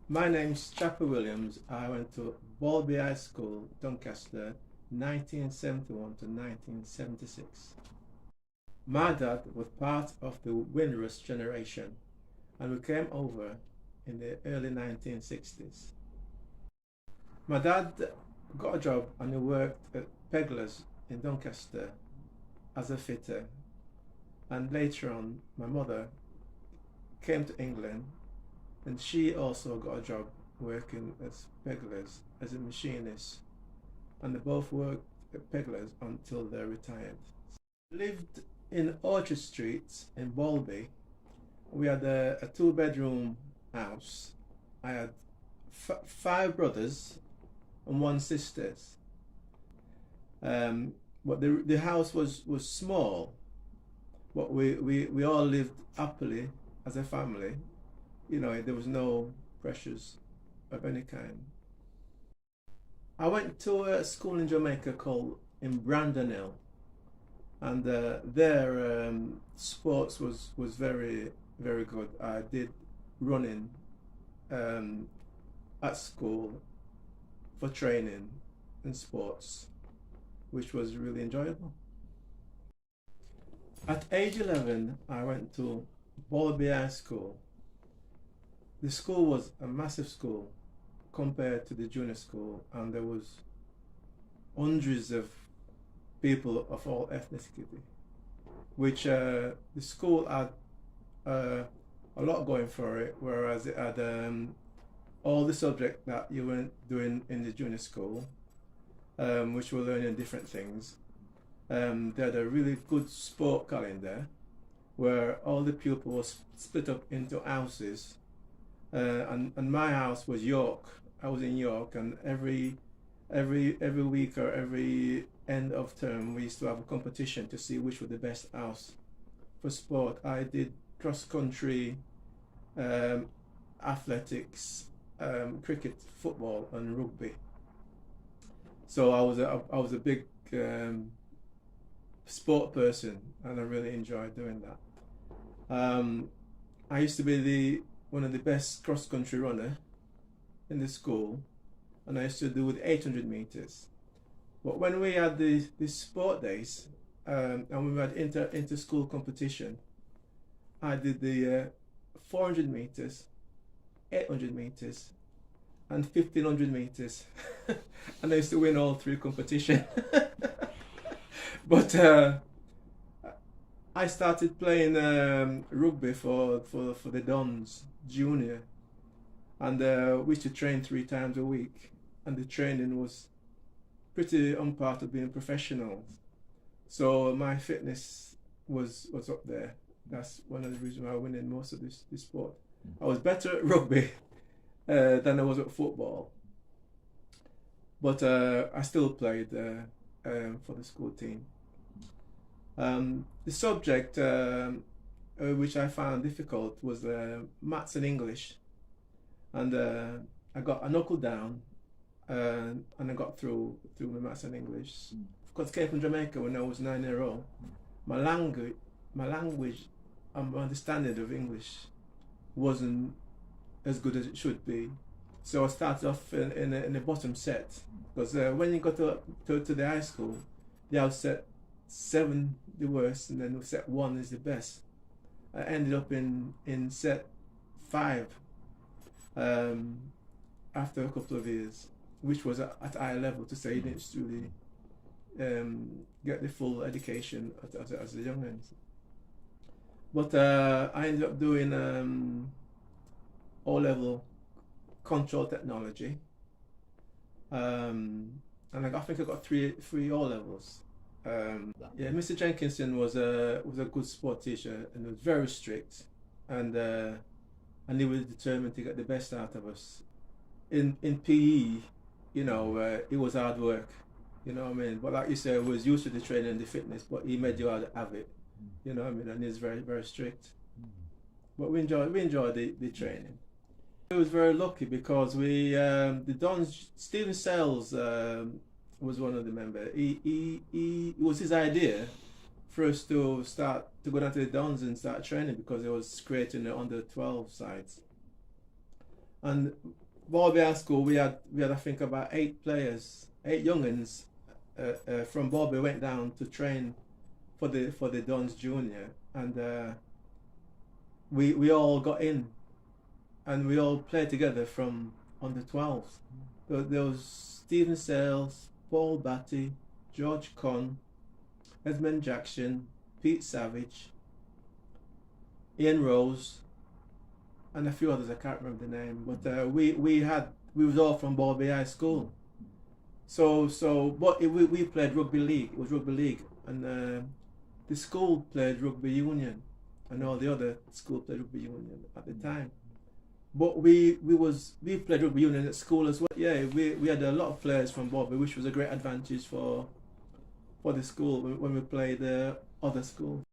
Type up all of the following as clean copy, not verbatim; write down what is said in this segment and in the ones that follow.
My name's Chappy Williams. I went to Balby HIgh School, Doncaster, 1971 to 1976. My dad was part of the Windrush Generation, and we came over in the early 1960s. My dad got a job and he worked at Pegler's in Doncaster as a fitter, and later on my mother came to England and she also got a job working at Pegler's as a machinist, and they both worked at Pegler's until they retired. Lived in Orchard Street in Balby. We had a two-bedroom house. I had five brothers and one sister. But the house was small, but we all lived happily as a family. You know, there was no pressures of any kind. I went to a school in Jamaica called in Brandon Hill, and there sports was very good. I did running at school for training and sports, which was really enjoyable. At age 11, I went to Balby HIgh School. The school was a massive school compared to the junior school, and there was hundreds of people of all ethnicity, which the school had a lot going for it, whereas it had all the subjects that you weren't doing in the junior school, which were learning different things. They had a really good sport calendar where all the pupils was split up into houses, and my house was York. I was in York, and every week or every end of term we used to have a competition to see which was the best house for sport. I did cross country, athletics, cricket, football, and rugby. So I was a big sport person, and I really enjoyed doing that. I used to be one of the best cross country runner in the school, and I used to do with 800 meters. But when we had the sport days and we had inter school competition, I did the 400 meters, 800 meters, and 1500 meters, and I used to win all three competitions. But I started playing rugby for the Dons Junior, and we used to train 3 times a week, and the training was pretty on par to being professional. So my fitness was up there. That's one of the reasons why I win in most of this sport. I was better at rugby than I was at football, but I still played for the school team. The subject which I found difficult was maths and English, and I knuckled down and I got through my maths and English. Of course, I came from Jamaica when I was 9 years old. My language and my understanding of English wasn't as good as it should be. So I started off in a bottom set, because when you got to the high school, they have set 7 the worst, and then set 1 is the best. I ended up in set 5 after a couple of years, which was at high level, to say you didn't really get the full education as a young man. But I ended up doing O-level control technology, and I think I got three O-levels. Yeah, Mr. Jenkinson was a good sport teacher, and was very strict, and he was determined to get the best out of us. In PE, you know, it was hard work, you know what I mean. But like you said, I was used to the training and the fitness, but he made you have it, you know what I mean. And he's very strict. But we enjoyed the training. I was very lucky because the Dons, Stephen Sales was one of the members. It was his idea for us to start to go down to the Dons and start training, because it was creating the under 12 sides. And Balby HIgh School, we had I think about 8 players, 8 youngins from Balby went down to train for the Dons Junior, and we all got in, and we all played together from under 12s. There was Stephen Sales, Paul Batty, George Conn, Edmund Jackson, Pete Savage, Ian Rose, and a few others. I can't remember the name, but we was all from Balby HIgh School. But we played rugby league. It was rugby league, and the school played rugby union, and all the other school played rugby union at the time. But we played rugby union at school as well. Yeah, we had a lot of players from Balby, which was a great advantage for the school when we played other schools.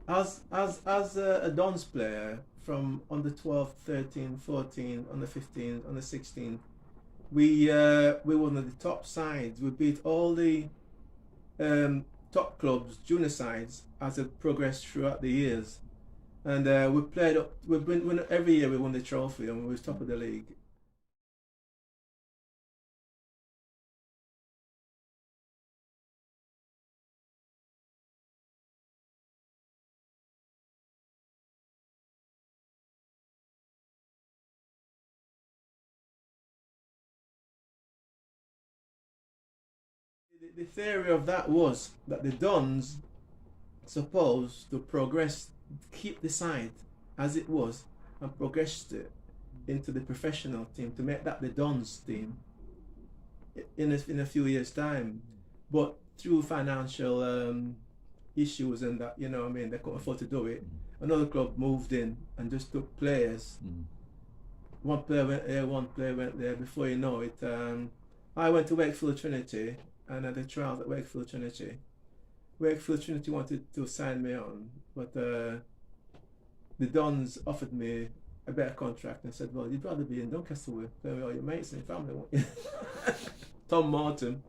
As a Dons player from under 12, 13, 14, under 15, under 16, we were one of the top sides. We beat all the top clubs, junior sides, as it progressed throughout the years. And we played up. Every year we won the trophy, and we was top of the league. The theory of that was that the Dons supposed to progress, keep the side as it was, and progress it into the professional team, to make that the Dons team in a few years' time. But through financial issues and that, you know what I mean, they couldn't afford to do it. Another club moved in and just took players. One player went here, one player went there. Before you know it, I went to Wakefield Trinity, and at the trials at Wakefield Trinity wanted to sign me on, but the Dons offered me a better contract and said, well, you'd rather be in Doncaster with play with all your mates and your family, won't you? Tom Morton.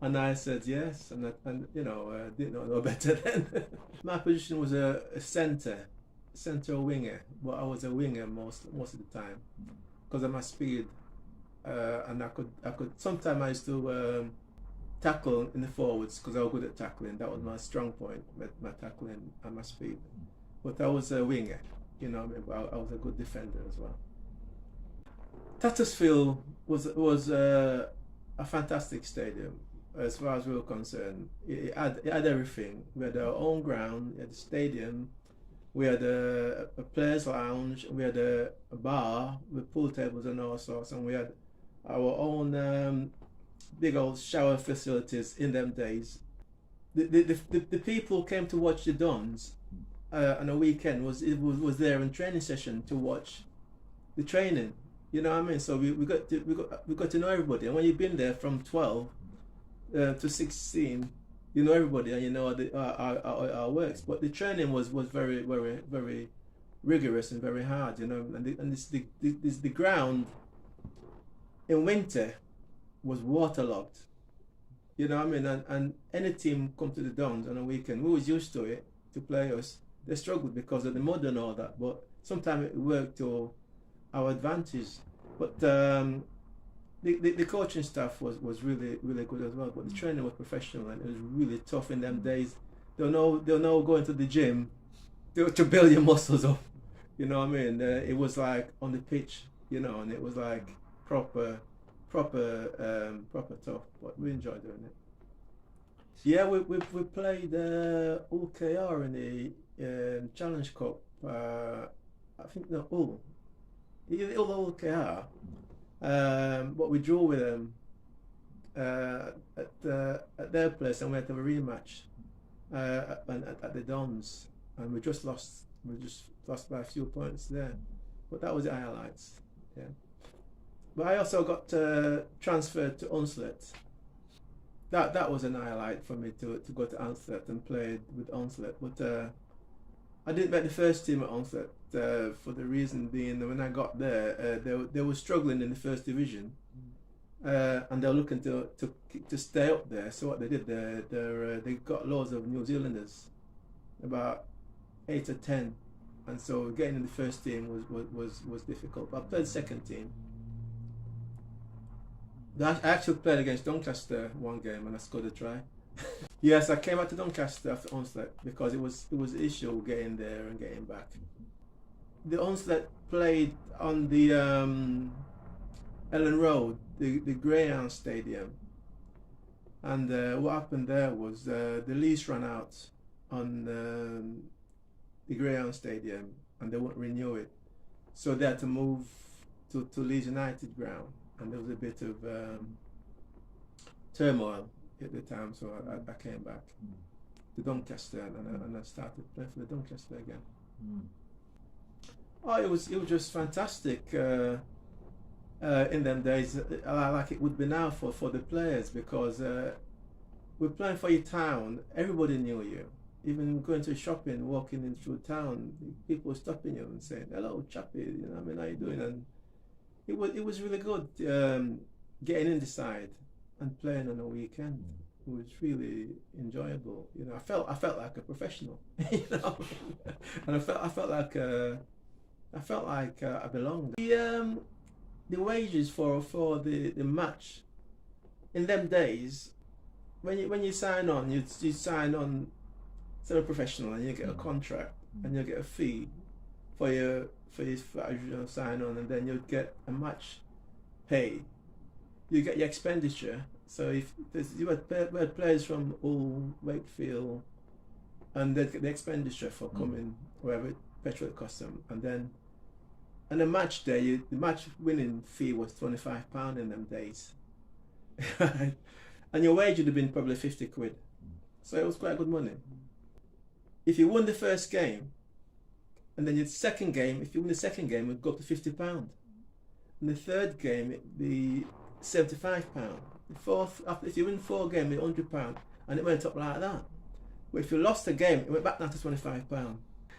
And I said yes, and you know, didn't know better then. My position was a centre or winger, but I was a winger most of the time because of my speed, and I could sometimes I used to tackle in the forwards because I was good at tackling. That was my strong point, my tackling and my speed. But I was a winger, you know. I was a good defender as well. Tattersfield was a fantastic stadium as far as we were concerned. It had everything. We had our own ground, we had a stadium, we had a players' lounge, we had a bar with pool tables and all sorts, and we had our own big old shower facilities in them days. The people came to watch the Dons on a weekend was there in training session to watch the training. You know what I mean? So we got to know everybody, and when you've been there from 12 to 16, you know everybody and you know our works. But the training was very very rigorous and very hard, you know. And the ground in winter was waterlogged, you know what I mean. And any team come to the Dons on a weekend, we was used to it, to play us. They struggled because of the mud and all that, but sometimes it worked to our advantage. But the coaching staff was really good as well. But the training was professional, and it was really tough in them days. They'll know going to the gym to build your muscles up. You know what I mean? It was like on the pitch, you know, and it was like proper tough. But we enjoyed doing it. Yeah, we played UKR in the Challenge Cup. I think no Hull. Either Hull or UKR. But we drew with them at their place, and we had to have a rematch at the Dons, and we just lost. We just lost by a few points there, but that was the highlights. Yeah. But I also got transferred to Onslet. That was an highlight for me to go to Onslet and play with Onslet. But I didn't make the first team at Onslet for the reason being that when I got there, they were struggling in the first division, and they were looking to stay up there. So what they did, they got loads of New Zealanders, about 8 or 10, and so getting in the first team was difficult. But I played second team. I actually played against Doncaster one game and I scored a try. Yes, I came back to Doncaster after Onslet because it was an issue getting there and getting back. The Onslet played on the Ellen Road, the Greyhound Stadium, and what happened there was the lease ran out on the Greyhound Stadium and they wouldn't renew it, so they had to move to Leeds United ground, and there was a bit of turmoil at the time, so I came back to Doncaster and I started playing for the Doncaster again. Oh, it was just fantastic in them days, like it would be now for the players, because we're playing for your town. Everybody knew you. Even going to shopping, walking in through town, people stopping you and saying, "Hello, Chappy, you know, I mean, how you doing?" And it was really good getting in the side and playing on a weekend. It was really enjoyable. You know, I felt like a professional. You know, and I felt like I belonged. The wages for the match in them days, when you sign on, you sign on as a professional and you get a contract and you get a fee for your sign on, and then you get a match pay. You get your expenditure. So if you had players from Hull, Wakefield, and they'd get the expenditure for coming, wherever petrol it cost them, and then on a match day, the match winning fee was £25 in them days, and your wage would have been probably 50 quid. So it was quite good money. If you won the first game, and then your second game, if you win the second game, it would go up to £50. And the third game, it'd be £75. The fourth, if you win 4 games, it's £100, and it went up like that. But if you lost a game, it went back down to £25.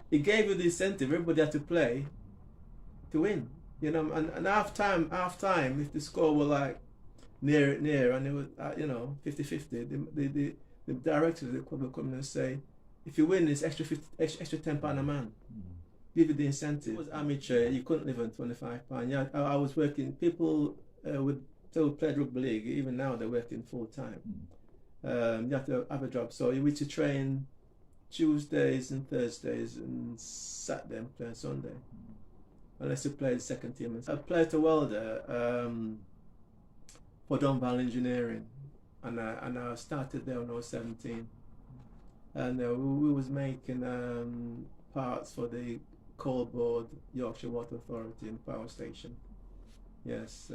It gave you the incentive. Everybody had to play to win, you know. And half time, if the score were like near, and it was 50-50, the directors of the club would come in and say, if you win, it's extra £10 a man. Give you the incentive. It was amateur. You couldn't live on £25. Yeah, I was working. People still played rugby league. Even now, they're working full time. You have to have a job. So you were to train Tuesdays and Thursdays and Saturday and play on Sunday, unless you played second team. I played to welder for Dons Rugby Engineering, and I started there when I was 17, and we was making parts for the coal board, Yorkshire Water Authority and power station. Yes,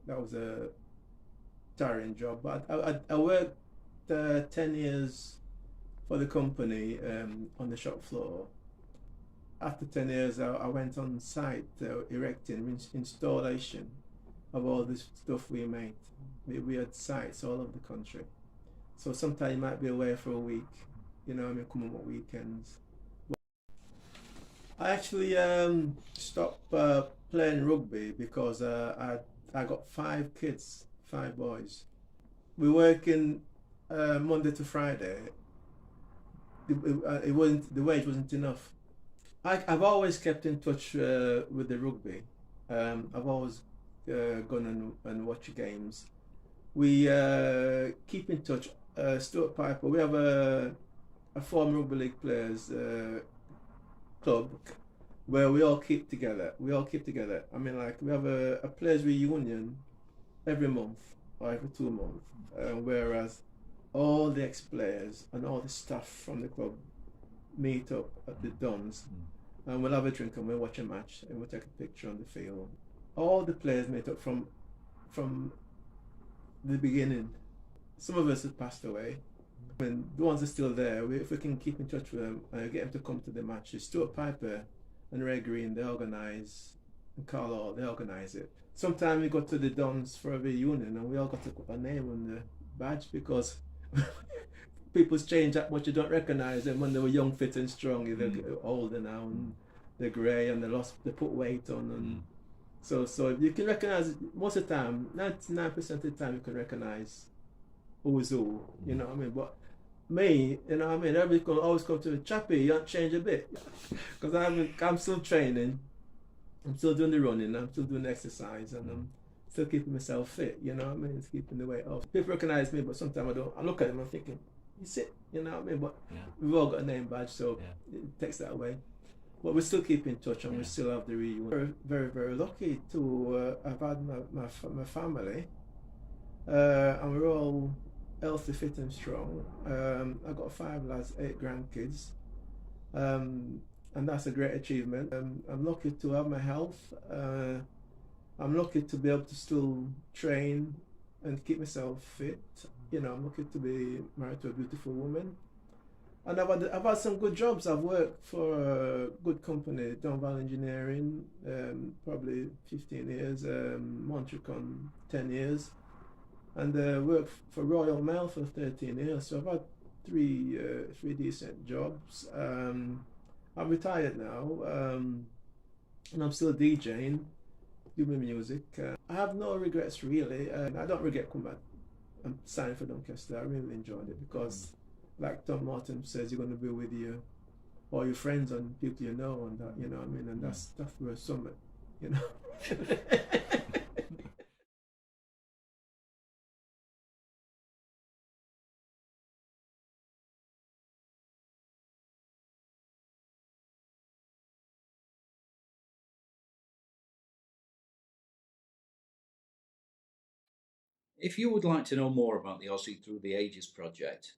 that was a tiring job, but I worked 10 years for the company on the shop floor. After 10 years, I went on site erecting installation of all the stuff we made. We had sites all over the country, so sometimes you might be away for a week, you know, I mean, come on weekends. I actually stopped playing rugby because I got 5 kids, 5 boys. We work in Monday to Friday. The wage wasn't enough. I've always kept in touch with the rugby. I've always gone and watched games. We keep in touch. Stuart Piper, we have a former rugby league players club where we all keep together. I mean, like, we have a players reunion every month or every 2 months, whereas all the ex-players and all the staff from the club meet up at the Dons, and we'll have a drink and we'll watch a match and we'll take a picture on the field. All the players meet up from the beginning. Some of us have passed away, and the ones that are still there, if we can keep in touch with them and get them to come to the matches. Stuart Piper and Ray Green, they organise, and Carl Hall, they organise it. Sometimes we go to the Dons for a reunion and we all got to put our name on the badge, because people's change that much, you don't recognise them when they were young, fit and strong. They're older now and they're grey and they put weight on, and So you can recognize most of the time, 99% of the time you can recognize who's who, you know what I mean? But me, you know what I mean? Everybody can always come to me, Chappy, you don't change a bit. Because I'm still training, I'm still doing the running, I'm still doing the exercise, and I'm still keeping myself fit, you know what I mean? It's keeping the weight off. People recognize me, but sometimes I don't. I look at them, I'm thinking, you sit, you know what I mean? But we've all got a name badge, so it takes that away. But we still keep in touch, and we still have the reunion. Very, very, very lucky to have had my family, and we're all healthy, fit, and strong. I've got 5 lads, 8 grandkids, and that's a great achievement. I'm lucky to have my health. I'm lucky to be able to still train and keep myself fit. You know, I'm lucky to be married to a beautiful woman. And I've had some good jobs. I've worked for a good company, Dons Engineering, probably 15 years, Montrecon 10 years, and worked for Royal Mail for 13 years. So I've had three decent jobs. I'm retired now, and I'm still DJing, doing music. I have no regrets really. I don't regret coming back and signing for Doncaster. I really enjoyed it because, like Tom Martin says, you're going to be with all your friends and people you know, and that, you know what I mean, and that's worth something, you know. If you would like to know more about the Ossie Through the Ages project,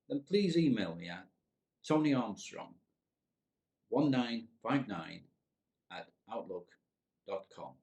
then please email me at tonyarmstrong1959 at outlook.com.